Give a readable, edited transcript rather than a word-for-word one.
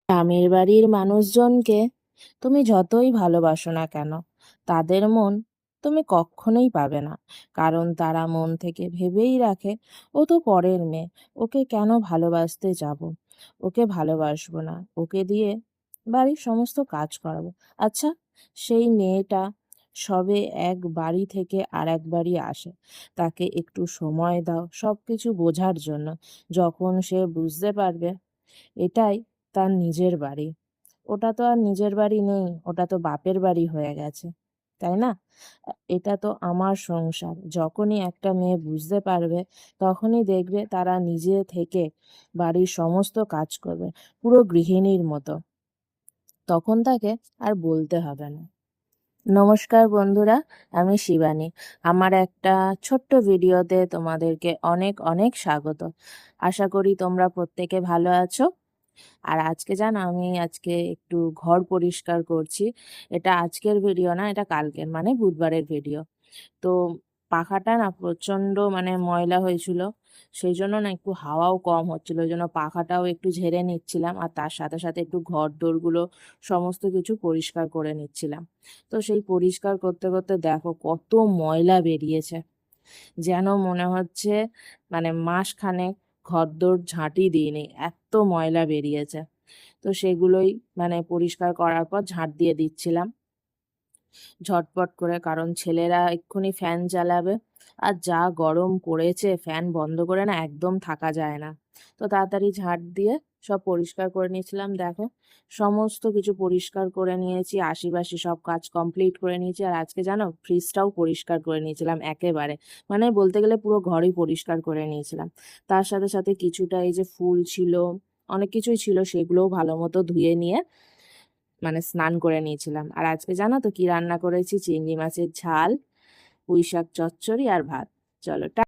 গ্রামের বাড়ির মানুষজনকে তুমি যতই ভালোবাসো না কেন, তাদের মন তুমি কখনোই পাবে না। কারণ তারা মন থেকে ভেবেই রাখে, ও তো পরের মেয়ে, ওকে কেন ভালোবাসতে যাব, ওকে ভালোবাসবো না, ওকে দিয়ে বাড়ির সমস্ত কাজ করাবো। আচ্ছা, সেই মেয়েটা সবে এক বাড়ি থেকে আর এক বাড়ি আসে, তাকে একটু সময় দাও সব কিছু বোঝার জন্য। যখন সে বুঝতে পারবে এটাই তার নিজের বাড়ি, ওটা তো আর নিজের বাড়ি নেই, ওটা তো বাপের বাড়ি হয়ে গেছে, তাই না? এটা তো আমার সংসার। যখনই একটা মেয়ে বুঝতে পারবে, তখনই দেখবে তারা নিজে থেকে বাড়ির সমস্ত কাজ করবে, পুরো গৃহিণীর মতো। তখন তাকে আর বলতে হবে না। নমস্কার বন্ধুরা, আমি শিবানী। আমার একটা ছোট্ট ভিডিওতে তোমাদেরকে অনেক অনেক স্বাগত। আশা করি তোমরা প্রত্যেকে ভালো আছো। আর আজকে জানো, আমি আজকে একটু ঘর পরিষ্কার করছি। এটা আজকের ভিডিও না, এটা কালকের মানে বুধবারের ভিডিও। তো পাখাটা না প্রচণ্ড মানে ময়লা হয়েছিল, সেই জন্য না একটু হাওয়াও কম হচ্ছিল, ওই জন্য পাখাটাও একটু ঝেড়ে নিচ্ছিলাম, আর তার সাথে সাথে একটু ঘর দোরগুলো সমস্ত কিছু পরিষ্কার করে নিচ্ছিলাম। তো সেই পরিষ্কার করতে করতে দেখো কত ময়লা বেরিয়েছে, যেন মনে হচ্ছে মানে মাসখানেক ঘরদোর ঝাঁটি দিইনি, এত ময়লা বেরিয়েছে। তো সেগুলোই মানে পরিষ্কার করার পর ঝাঁট দিয়ে দিচ্ছিলাম ঝটপট করে, কারণ ছেলেরা এক্ষুনি ফ্যান চালাবে। আর যা গরম পড়েছে, ফ্যান বন্ধ করে না একদম থাকা যায় না। তো তাড়াতাড়ি ঝাঁট দিয়ে সব পরিষ্কার করে নিয়েছিলাম। দেখো সমস্ত কিছু পরিষ্কার করে নিয়েছি, আশিপাশি সব কাজ কমপ্লিট করে নিয়েছি। আর আজকে জানো ফ্রিজটাও পরিষ্কার করে নিয়েছিলাম একেবারে, মানে বলতে গেলে পুরো ঘরই পরিষ্কার করে নিয়েছিলাম। তার সাথে সাথে কিছুটা এই যে ফুল ছিল, অনেক কিছুই ছিল, সেগুলোও ভালো মতো ধুয়ে নিয়ে মানে স্নান করে নিয়েছিলাম। আর আজকে জানো তো কি রান্না করেছি? চিংড়ি মাছের ঝাল, পুঁই শাক চচ্চড়ি আর ভাত। চলো